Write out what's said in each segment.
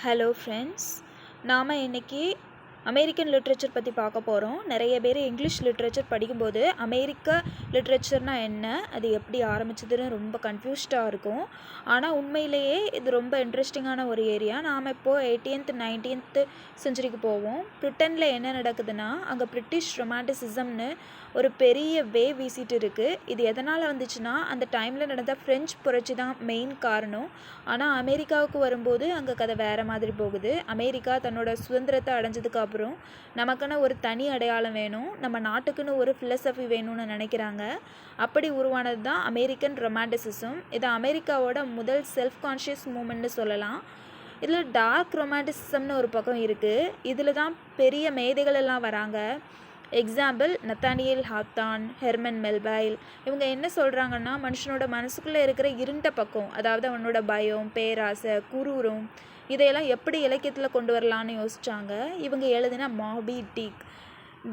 Hello friends, நாம் இன்றைக்கி American literature பற்றி பார்க்க போகிறோம். நிறைய பேர் இங்கிலீஷ் லிட்ரேச்சர் படிக்கும்போது அமெரிக்க லிட்ரேச்சர்னால் என்ன, அது எப்படி ஆரம்பிச்சதுன்னு ரொம்ப கன்ஃபியூஸ்டாக இருக்கும். ஆனால் உண்மையிலேயே இது ரொம்ப இன்ட்ரெஸ்டிங்கான ஒரு ஏரியா. நாம் இப்போது 18th 19th செஞ்சுரிக்கு போவோம். பிரிட்டனில் என்ன நடக்குதுன்னா, அங்கே பிரிட்டிஷ் ரொமான்டிசிசம்னு ஒரு பெரிய வேவ் வீசிட்டு இருக்குது. இது எதனால் வந்துச்சுன்னா, அந்த டைமில் நடந்த ஃப்ரெஞ்ச் புரட்சி தான் மெயின் காரணம். ஆனால் அமெரிக்காவுக்கு வரும்போது அங்கே கதை வேறு மாதிரி போகுது. அமெரிக்கா தன்னோட சுதந்திரத்தை அடைஞ்சதுக்கு அப்புறம் நமக்குன்னு ஒரு தனி அடையாளம் வேணும், நம்ம நாட்டுக்குன்னு ஒரு ஃபிலசபி வேணும்னு நினைக்கிறாங்க. அப்படி உருவானது தான் அமெரிக்கன் ரொமான்டிசிசம். இது அமெரிக்காவோட முதல் செல்ஃப் கான்ஷியஸ் மூமெண்ட்னு சொல்லலாம். இதில் டார்க் ரொமான்டிசிசம்னு ஒரு பக்கம் இருக்குது. இதில் தான் பெரிய மேதைகள் எல்லாம் வராங்க. Example Nathaniel Hawthorne, Herman Melville. இவங்க என்ன சொல்கிறாங்கன்னா, மனுஷனோட மனசுக்குள்ளே இருக்கிற இருண்ட பக்கம், அதாவது அவனோட பயம், பேராசை, குரூரம், இதையெல்லாம் எப்படி இலக்கியத்தில் கொண்டு வரலான்னு யோசித்தாங்க. இவங்க எழுதின மாபி டீக்,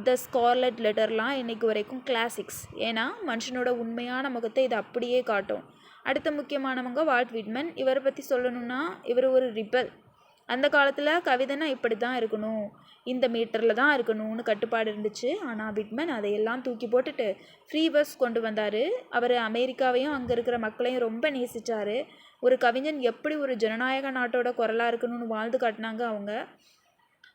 த ஸ்கார்லெட் லெட்டர்லாம் இன்றைக்கு வரைக்கும் கிளாசிக்ஸ். ஏன்னா மனுஷனோட உண்மையான முகத்தை இது அப்படியே காட்டும். அடுத்த முக்கியமானவங்க வால்ட் விட்மன். இவரை பற்றி சொல்லணுன்னா, இவர் ஒரு ரிபல். அந்த காலத்தில் கவிதைனா இப்படி தான் இருக்கணும், இந்த மீட்டரில் தான் இருக்கணும்னு கட்டுப்பாடு இருந்துச்சு. ஆனால் விட்மன் அதையெல்லாம் தூக்கி போட்டுட்டு ஃப்ரீ பஸ் கொண்டு வந்தார். அவர் அமெரிக்காவையும் அங்கே இருக்கிற மக்களையும் ரொம்ப நேசித்தார். ஒரு கவிஞன் எப்படி ஒரு ஜனநாயக நாட்டோட குரலாக இருக்கணும்னு வாழ்ந்து காட்டினாங்க அவங்க.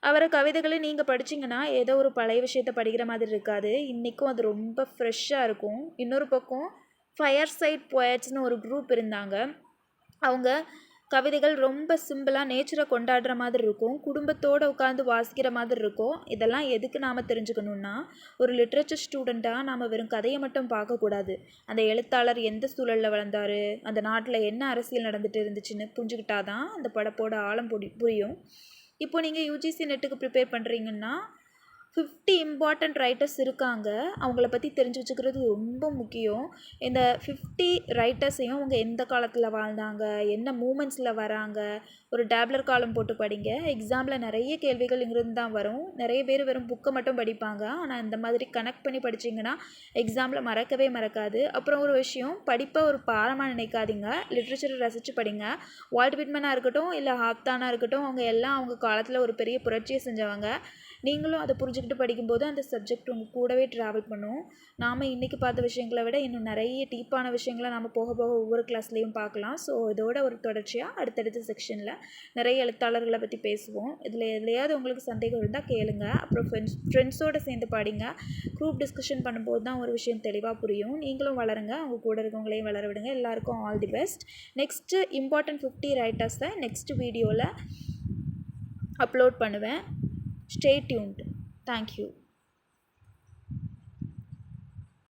அவரை கவிதைகளை நீங்கள் படிச்சிங்கன்னா ஏதோ ஒரு பழைய விஷயத்தை படிக்கிற மாதிரி இருக்காது. இன்றைக்கும் அது ரொம்ப ஃப்ரெஷ்ஷாக இருக்கும். இன்னொரு பக்கம் ஃபயர் சைட் போயட்ஸ்னு ஒரு குரூப் இருந்தாங்க. அவங்க கவிதைகள் ரொம்ப சிம்பிளாக நேச்சரை கொண்டாடுற மாதிரி இருக்கும், குடும்பத்தோடு உட்காந்து வாசிக்கிற மாதிரி இருக்கும். இதெல்லாம் எதுக்கு நாம் தெரிஞ்சுக்கணுன்னா, ஒரு லிட்ரேச்சர் ஸ்டூடெண்ட்டாக நாம் வெறும் கதையை மட்டும் பார்க்கக்கூடாது. அந்த எழுத்தாளர் எந்த சூழலில் வளர்ந்தார், அந்த நாட்டில் என்ன அரசியல் நடந்துட்டு இருந்துச்சுன்னு புரிஞ்சுக்கிட்டா தான் அந்த படப்போட ஆழம் புரியும். இப்போ நீங்கள் யூஜிசி நெட்டுக்கு ப்ரிப்பேர் பண்ணுறீங்கன்னா 50 இம்பார்ட்டண்ட் ரைட்டர்ஸ் இருக்காங்க. அவங்கள பற்றி தெரிஞ்சு வச்சுக்கிறது ரொம்ப முக்கியம். இந்த 50 ரைட்டர்ஸையும் அவங்க எந்த காலத்தில் வாழ்ந்தாங்க, என்ன மூமெண்ட்ஸில் வராங்க, ஒரு டேப்லர் காலம் போட்டு படிங்க. எக்ஸாமில் நிறைய கேள்விகள் இங்கிருந்து தான் வரும். நிறைய பேர் வெறும் புக்கை மட்டும் படிப்பாங்க. ஆனால் இந்த மாதிரி கனெக்ட் பண்ணி படிச்சிங்கன்னா எக்ஸாமில் மறக்கவே மறக்காது. அப்புறம் ஒரு விஷயம், படிப்பை ஒரு பாரமாக நினைக்காதீங்க, லிட்ரேச்சரை ரசித்து படிங்க. வால்ட் விட்மனாக இருக்கட்டும், இல்லை ஹாப்தானாக இருக்கட்டும், அவங்க எல்லாம் அவங்க காலத்தில் ஒரு பெரிய புரட்சியை செஞ்சவங்க. நீங்களும் அதை புரிஞ்சுக்கிட்டு படிக்கும்போது அந்த சப்ஜெக்ட் உங்கள் கூடவே ட்ராவல் பண்ணும். நாம் இன்றைக்கி பார்த்த விஷயங்களை விட இன்னும் நிறைய டீப்பான விஷயங்களை நம்ம போக போக ஒவ்வொரு கிளாஸ்லேயும் பார்க்கலாம். ஸோ இதோட ஒரு தொடர்ச்சியாக அடுத்தடுத்த செக்ஷனில் நிறைய எழுத்தாளர்களை பற்றி பேசுவோம். இதில் எதுலையாவது உங்களுக்கு சந்தேகம் இருந்தால் கேளுங்க. அப்புறம் ஃப்ரெண்ட்ஸோடு சேர்ந்து படிங்க. குரூப் டிஸ்கஷன் பண்ணும்போது தான் ஒரு விஷயம் தெளிவாக புரியும். நீங்களும் வளருங்க, அவங்க கூட இருக்கவங்களையும் வளர விடுங்க. எல்லாருக்கும் all the best. Next important 50 ரைட்டர்ஸை நெக்ஸ்ட் வீடியோவில் அப்லோட் பண்ணுவேன். Stay tuned. Thank you.